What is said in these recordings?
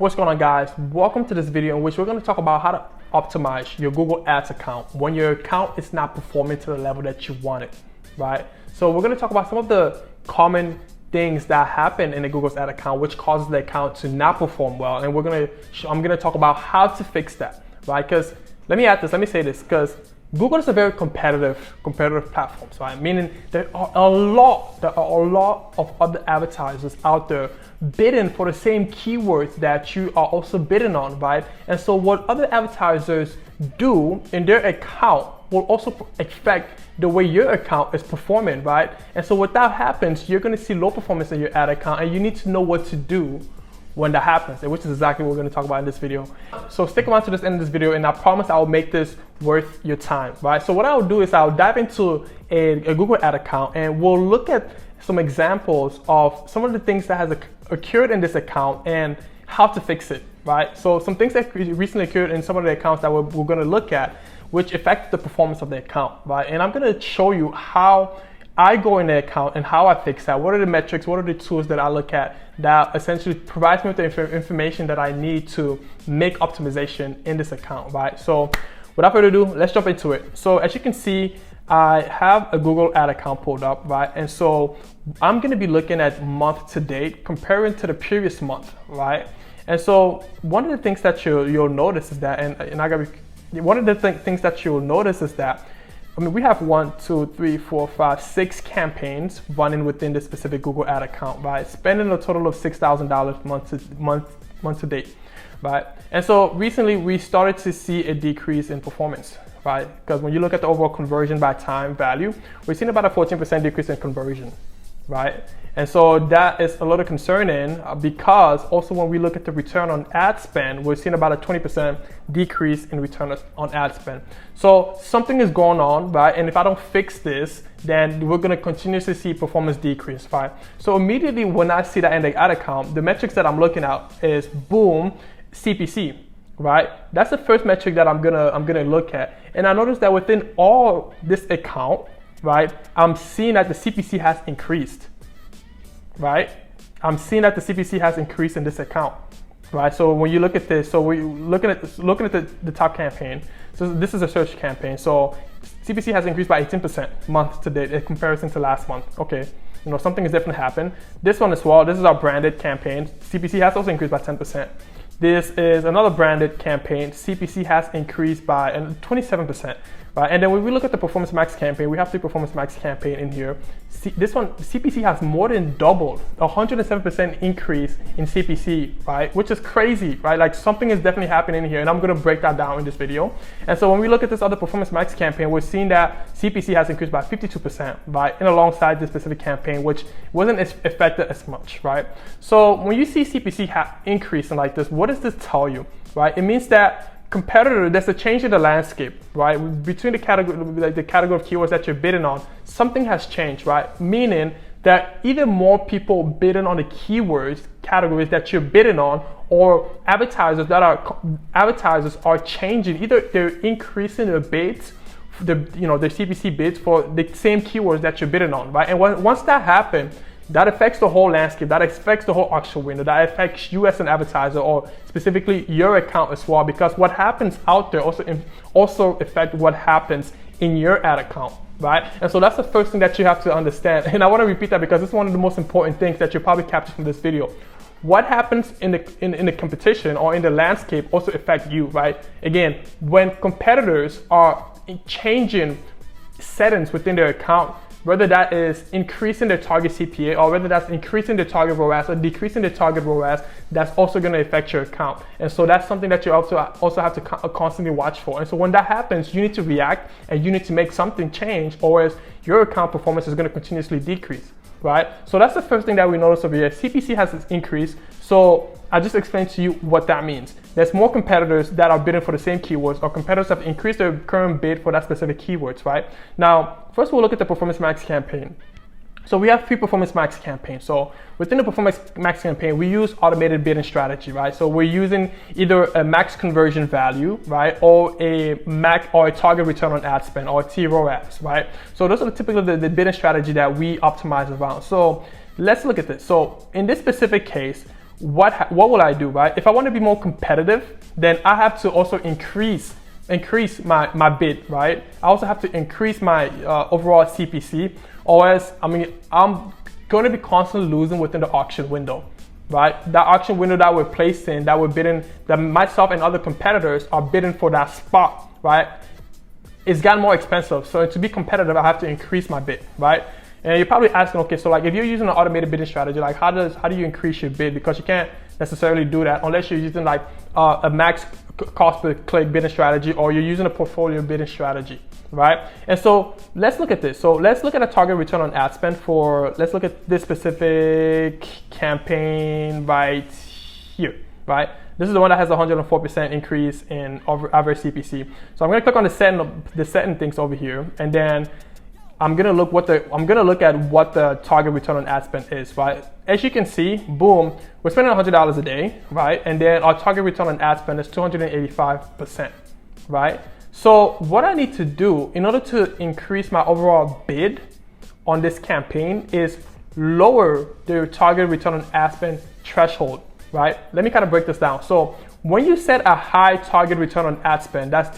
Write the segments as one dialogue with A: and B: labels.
A: What's going on, guys? Welcome to this video in which we're going to talk about how to optimize your Google Ads account when your account is not performing to the level that you want it, right? So we're going to talk about some of the common things that happen in the Google Ads account which causes the account to not perform well, and I'm going to talk about how to fix that, right? Because let me say this, because Google is a very competitive platform, right? Meaning there are a lot of other advertisers out there bidding for the same keywords that you are also bidding on, right? And so what other advertisers do in their account will also affect the way your account is performing, right? And so when that happens, you're going to see low performance in your ad account, and you need to know what to do when that happens, which is exactly what we're going to talk about in this video. So stick around to this end of this video, and I promise I will make this worth your time, right? So what I'll do is I'll dive into a Google ad account, and we'll look at some examples of some of the things that has occurred in this account and how to fix it, right? So some things that recently occurred in some of the accounts that we're going to look at, which affect the performance of the account, right? And I'm going to show you how I go in the account and how I fix that. What are the metrics? What are the tools that I look at that essentially provides me with the information that I need to make optimization in this account, right? So without further ado, let's jump into it. So as you can see, I have a Google ad account pulled up, right? And so I'm going to be looking at month to date comparing to the previous month, right? And so one of the things that you'll notice is that, one of the things that you'll notice is that, I mean, we have 1, 2, 3, 4, 5, 6 campaigns running within this specific Google ad account, right? Spending a total of $6,000 month to date, right? And so recently we started to see a decrease in performance, right? Because when you look at the overall conversion by time value, we're seeing about a 14% decrease in conversion, right? And so that is a little concerning because also when we look at the return on ad spend, we're seeing about a 20% decrease in return on ad spend. So something is going on, right? And if I don't fix this, then we're going to continuously see performance decrease, right? So immediately when I see that in the ad account, the metrics that I'm looking at is boom, CPC, right? That's the first metric that I'm gonna look at. And I noticed that within all this account, right, I'm seeing that the CPC has increased, right? I'm seeing that the CPC has increased in this account, right? So when you look at this, so we're looking at the top campaign. So this is a search campaign. So CPC has increased by 18% month to date in comparison to last month. Okay, you know, something has definitely happened. This one as well, this is our branded campaign. CPC has also increased by 10%. This is another branded campaign. CPC has increased by 27%, right? And then when we look at the Performance Max campaign, we have the Performance Max campaign in here. This one, CPC has more than doubled, 107% increase in CPC, right? Which is crazy, right? Like something is definitely happening here, and I'm gonna break that down in this video. And so when we look at this other Performance Max campaign, we're seeing that CPC has increased by 52%, right? And alongside this specific campaign, which wasn't affected as much, right? So when you see CPC increasing like this, what does this tell you, right? It means that there's a change in the landscape, right? Between the category of keywords that you're bidding on, something has changed, right? Meaning that either more people bidding on the keywords categories that you're bidding on, or advertisers are changing. Either they're increasing their bids, their CPC bids for the same keywords that you're bidding on, right? And once that happens, that affects the whole landscape, that affects the whole auction window, that affects you as an advertiser, or specifically your account as well, because what happens out there also affects what happens in your ad account, right? And so that's the first thing that you have to understand. And I want to repeat that because it's one of the most important things that you probably captured from this video. What happens in the competition or in the landscape also affects you, right? Again, when competitors are changing settings within their account, whether that is increasing their target CPA or whether that's increasing their target ROAS or decreasing their target ROAS, that's also going to affect your account. And so that's something that you also have to constantly watch for. And so when that happens, you need to react and you need to make something change, or else your account performance is going to continuously decrease, right? So that's the first thing that we notice over here. CPC has increased. So I just explained to you what that means. There's more competitors that are bidding for the same keywords, or competitors have increased their current bid for that specific keywords, right? Now, first we'll look at the Performance Max campaign. So we have 3 Performance Max campaigns. So within the Performance Max campaign, we use automated bidding strategy, right? So we're using either a max conversion value, right? Or a target return on ad spend, or TROAS, right? So those are typically the bidding strategy that we optimize around. So let's look at this. So in this specific case, what will I do, right? If I want to be more competitive, then I have to also increase my bid, right? I also have to increase my overall CPC, or else, I'm going to be constantly losing within the auction window, right? That auction window that we're placed in, that we're bidding, that myself and other competitors are bidding for that spot, right? It's gotten more expensive. So to be competitive, I have to increase my bid, right? And you're probably asking, okay, so like if you're using an automated bidding strategy, like how do you increase your bid? Because you can't necessarily do that unless you're using like a max cost per click bidding strategy, or you're using a portfolio bidding strategy, right? And so let's look at this. So let's look at a target return on ad spend for, let's look at this specific campaign right here, right? This is the one that has a 104% increase in average CPC. So I'm gonna click on the setting things over here, and then I'm gonna look at what the target return on ad spend is, right? As you can see, boom, we're spending $100 a day, right? And then our target return on ad spend is 285%, right? So what I need to do in order to increase my overall bid on this campaign is lower the target return on ad spend threshold, right? Let me kind of break this down. So when you set a high target return on ad spend, that's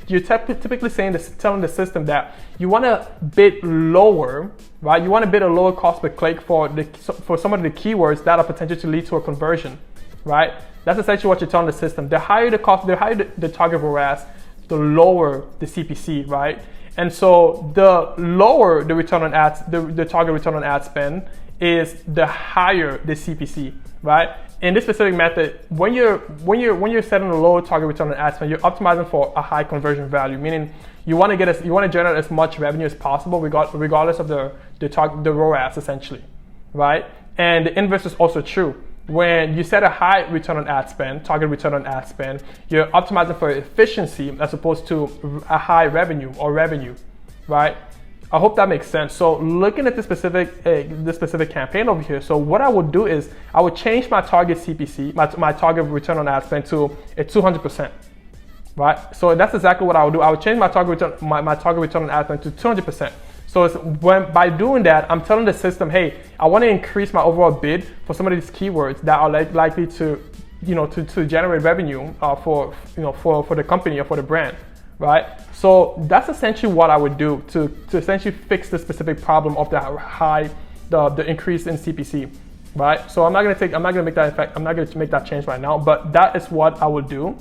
A: you're typically saying this, telling the system that you want to bid lower, right? You want to bid a lower cost per click for some of the keywords that are potential to lead to a conversion, right? That's essentially what you're telling the system. The higher the cost, the higher the target ROAS, the lower the CPC, right? And so the lower the return on ads, the target return on ad spend is, the higher the CPC, right? In this specific method, when you're setting a low target return on ad spend, you're optimizing for a high conversion value, meaning you want to generate as much revenue as possible, regardless of the ROAS, essentially, right? And the inverse is also true. When you set a high return on ad spend, target return on ad spend, you're optimizing for efficiency as opposed to a high revenue, right? I hope that makes sense. So looking at this specific campaign over here, so what I would do is I would change my target CPC, my target return on ad spend to a 200%, right? So that's exactly what I would do. I would change my target return on ad spend to 200%. So by doing that, I'm telling the system, hey, I want to increase my overall bid for some of these keywords that are likely to, to generate revenue for the company or for the brand, right? So that's essentially what I would do to essentially fix the specific problem of the increase in CPC, right? So I'm not gonna make that change right now, but that is what I would do,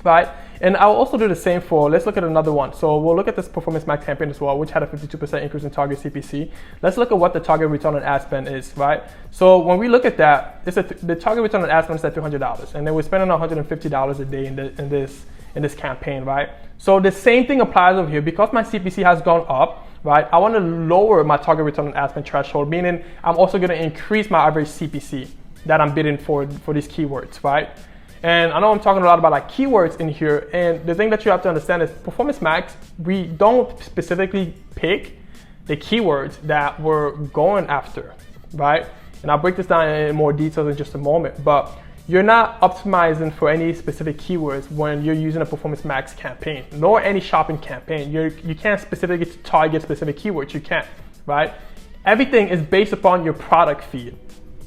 A: right? And I'll also do the same for, let's look at another one. So we'll look at this Performance Max campaign as well, which had a 52% increase in target CPC. Let's look at what the target return on ad spend is, right? So when we look at that, the target return on ad spend is at $300, and then we're spending $150 a day in this campaign, right? So the same thing applies over here. Because my CPC has gone up, right, I want to lower my target return on ad spend threshold, meaning I'm also going to increase my average CPC that I'm bidding for these keywords, right? And I know I'm talking a lot about like keywords in here, and the thing that you have to understand is Performance Max, we don't specifically pick the keywords that we're going after, right? And I'll break this down in more details in just a moment, but you're not optimizing for any specific keywords when you're using a Performance Max campaign, nor any shopping campaign. You can't specifically target specific keywords, you can't, right? Everything is based upon your product feed,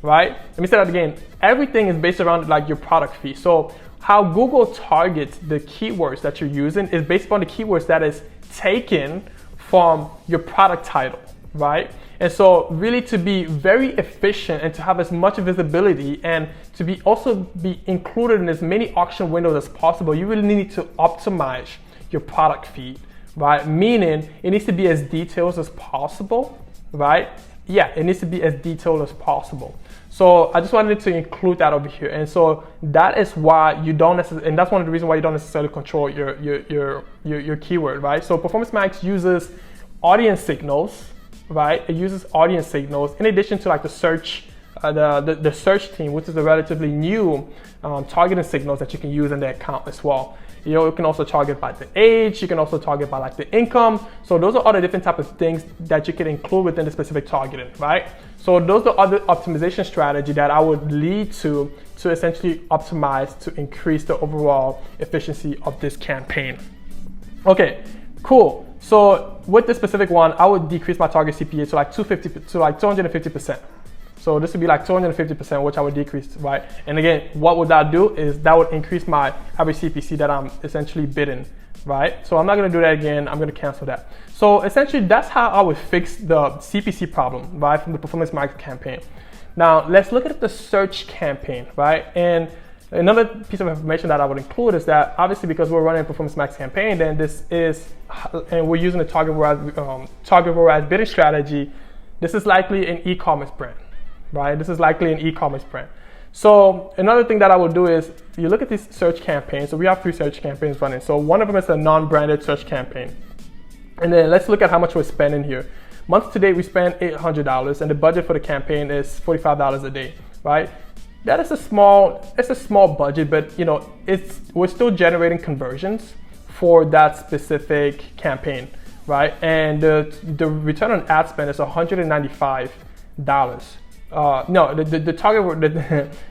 A: right? Let me say that again. Everything is based around like your product feed. So how Google targets the keywords that you're using is based upon the keywords that is taken from your product title, right? And so really to be very efficient and to have as much visibility and to be included in as many auction windows as possible, you really need to optimize your product feed, right? Meaning it needs to be as detailed as possible, right? Yeah, it needs to be as detailed as possible. So I just wanted to include that over here. And so that is why you don't necessarily, and that's one of the reasons why you don't necessarily control your keyword, right? So Performance Max uses audience signals, right? It uses audience signals in addition to like the search, the search team, which is a relatively new targeting signals that you can use in the account as well. You can also target by the age. You can also target by like the income. So those are all the different type of things that you can include within the specific targeting, right? So those are other optimization strategy that I would lead to essentially optimize to increase the overall efficiency of this campaign. Okay, cool. So with this specific one, I would decrease my target CPA to like 250 to like 250%, So this would be like 250%, which I would decrease, right? And again, what would that do is that would increase my average CPC that I'm essentially bidding, right? So I'm not gonna do that again, I'm gonna cancel that. So essentially that's how I would fix the CPC problem, right, from the performance marketing campaign. Now let's look at the search campaign, right? And another piece of information that I would include is that obviously because we're running a performance max campaign, then this is, and we're using a target ROAS bidding strategy, this is likely an e-commerce brand, right? This is likely an e-commerce brand. So another thing that I will do is you look at this search campaign. So we have 3 search campaigns running. So one of them is a non-branded search campaign. And then let's look at how much we're spending here. Month to date, we spend $800 and the budget for the campaign is $45 a day, right? That is a small budget, but you know, we're still generating conversions for that specific campaign, right? And the return on ad spend is $195. No, the target,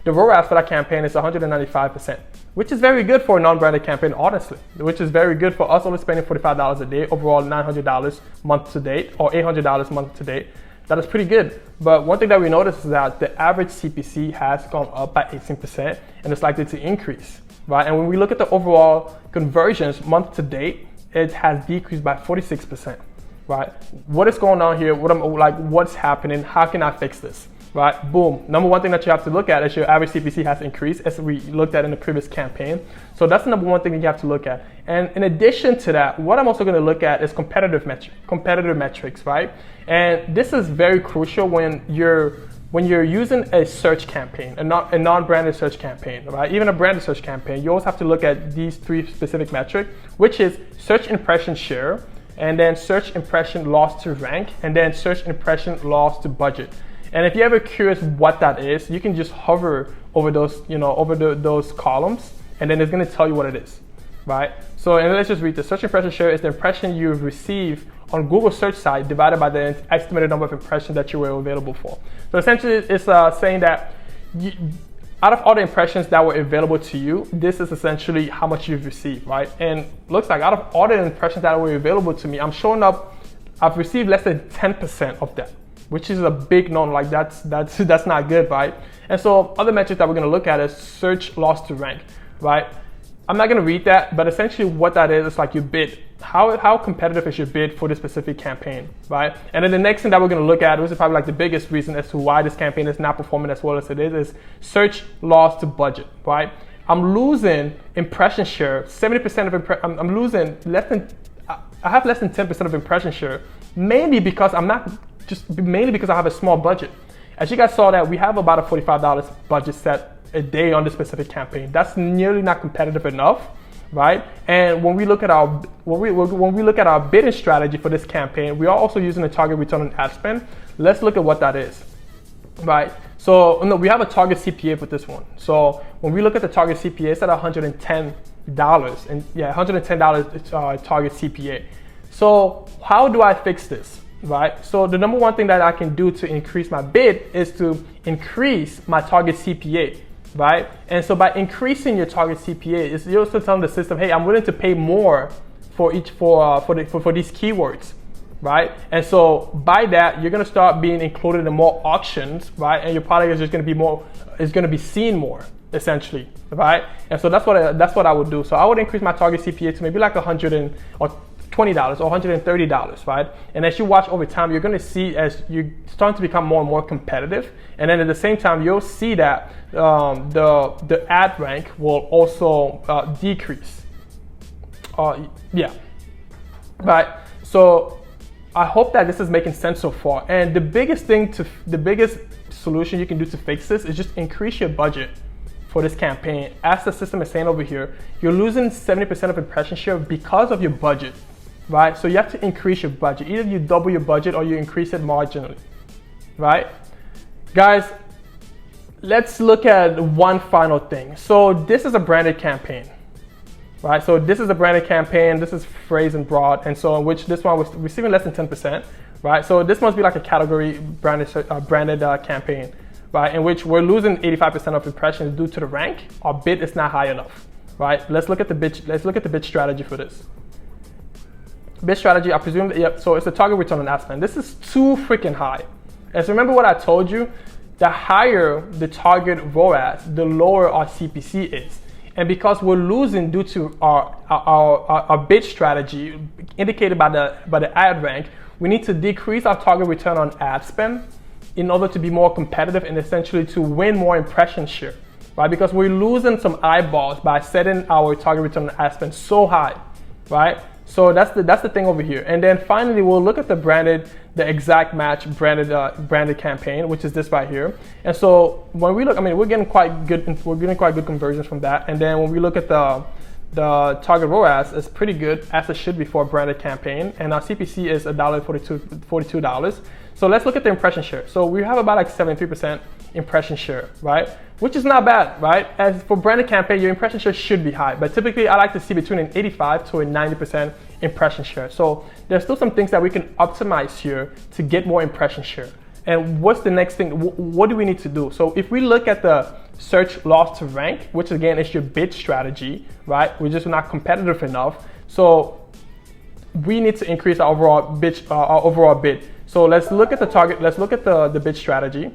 A: the ROAS for that campaign is 195%, which is very good for a non-branded campaign, honestly, which is very good for us only spending $45 a day, overall $900 month to date, or $800 month to date. That is pretty good. But one thing that we noticed is that the average CPC has gone up by 18% and it's likely to increase, right? And when we look at the overall conversions month to date, it has decreased by 46%, right? What is going on here? What's happening? How can I fix this? Right, boom. Number one thing that you have to look at is your average CPC has increased, as we looked at in the previous campaign. So that's the number one thing you have to look at. And in addition to that, what I'm also going to look at is competitive metrics, right? And this is very crucial when you're using a search campaign, a non-branded search campaign, right? Even a branded search campaign, you always have to look at these 3 specific metrics, which is search impression share, and then search impression loss to rank, and then search impression loss to budget. And if you're ever curious what that is, you can just hover over those, those columns, and then it's going to tell you what it is, right? So, and let's just read the search impression share is the impression you receive on Google search site divided by the estimated number of impressions that you were available for. So essentially, it's saying that out of all the impressions that were available to you, this is essentially how much you've received, right? And looks like out of all the impressions that were available to me, I've received less than 10% of that, which is a big no, like that's not good, right? And so other metrics that we're gonna look at is search loss to rank, right? I'm not gonna read that, but essentially what that is like your bid. How competitive is your bid for this specific campaign, right? And then the next thing that we're gonna look at, which is probably like the biggest reason as to why this campaign is not performing as well as it is search loss to budget, right? I'm losing impression share, 70% of I'm losing I have less than 10% of impression share, mainly because I have a small budget. As you guys saw that we have about a $45 budget set a day on this specific campaign. That's nearly not competitive enough, right? And when we look at our bidding strategy for this campaign, we are also using a target return on ad spend. Let's look at what that is, right? So we have a target CPA for this one. So when we look at the target CPA, it's at $110, and yeah, $110 target CPA. So how do I fix this? Right, so the number one thing that I can do to increase my bid is to increase my target CPA, right? And so by increasing your target CPA, you're also telling the system, hey, I'm willing to pay more for these keywords, right? And so by that, you're gonna start being included in more auctions, right? And your product is just gonna be seen more, essentially, right? And so that's what I would do. So I would increase my target CPA to maybe like $120 or $130, right? And as you watch over time, you're gonna see as you're starting to become more and more competitive. And then at the same time, you'll see that the ad rank will also decrease. Yeah, right? So I hope that this is making sense so far. And the biggest solution you can do to fix this is just increase your budget for this campaign. As the system is saying over here, you're losing 70% of impression share because of your budget, right? So you have to increase your budget. Either you double your budget or you increase it marginally, right? Guys, let's look at one final thing. So this is a branded campaign, right? So this is a branded campaign. This is phrase and broad. And so in which this one was receiving less than 10%, right? So this must be like a category branded campaign, right? In which we're losing 85% of impressions due to the rank. Our bid is not high enough, right? Let's look at the bid strategy for this. Bid strategy, I presume, yep, so it's a target return on ad spend. This is too freaking high. And so remember what I told you, the higher the target ROAS, the lower our CPC is. And because we're losing due to our bid strategy indicated by the ad rank, we need to decrease our target return on ad spend in order to be more competitive and essentially to win more impression share, right? Because we're losing some eyeballs by setting our target return on ad spend so high, right? So that's the thing over here. And then finally, we'll look at the exact match branded campaign, which is this right here. And so when we look, I mean, we're getting quite good conversions from that. And then when we look at the target ROAS, it's pretty good, as it should be for a branded campaign. And our CPC is $42. So let's look at the impression share. So we have about like 73% impression share, right? Which is not bad, right? As for branded campaign, your impression share should be high, but typically I like to see between an 85 to a 90% impression share. So there's still some things that we can optimize here to get more impression share. And what's the next thing? What do we need to do? So if we look at the search loss to rank, which again is your bid strategy, right? We're just not competitive enough. So we need to increase our overall bid. So let's look at the target. Let's look at the bid strategy.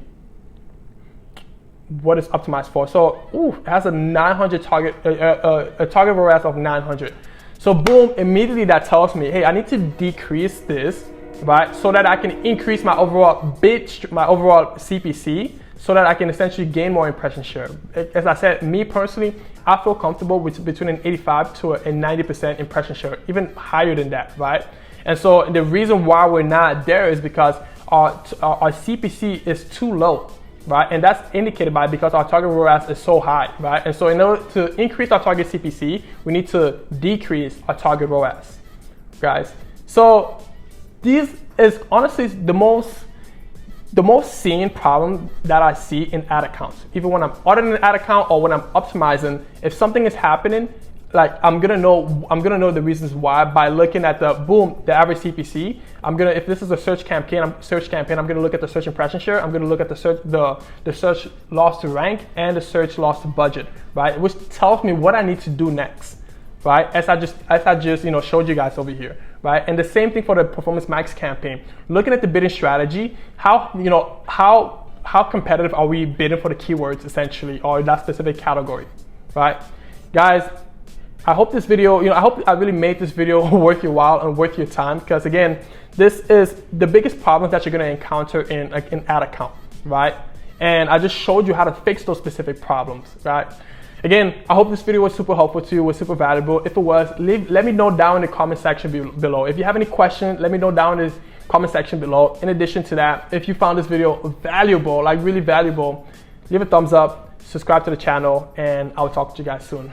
A: What is optimized for? So it has a 900 target, a target ROAS of 900. So boom, immediately that tells me, hey, I need to decrease this, right? So that I can increase my overall CPC, so that I can essentially gain more impression share. As I said, me personally, I feel comfortable with between an 85 to a 90% impression share, even higher than that, right? And so the reason why we're not there is because our CPC is too low, right? And that's indicated by because our target ROAS is so high, right? And so in order to increase our target CPC, we need to decrease our target ROAS, guys. So this is honestly the most seen problem that I see in ad accounts. Even when I'm auditing an ad account or when I'm optimizing, if something is happening, like I'm gonna know the reasons why by looking at the average CPC. If this is a search campaign, I'm gonna look at the search impression share. I'm gonna look at the search loss to rank and the search loss to budget, right? Which tells me what I need to do next, right? As I just showed you guys over here, right? And the same thing for the Performance Max campaign. Looking at the bidding strategy, how competitive are we bidding for the keywords essentially, or that specific category, right? Guys, I hope this video, I hope I really made this video worth your while and worth your time, because again, this is the biggest problem that you're gonna encounter in an ad account, right? And I just showed you how to fix those specific problems, right? Again, I hope this video was super helpful to you, was super valuable. If it was, let me know down in the comment section below. If you have any questions, let me know down in the comment section below. In addition to that, if you found this video valuable, like really valuable, leave a thumbs up, subscribe to the channel, and I'll talk to you guys soon.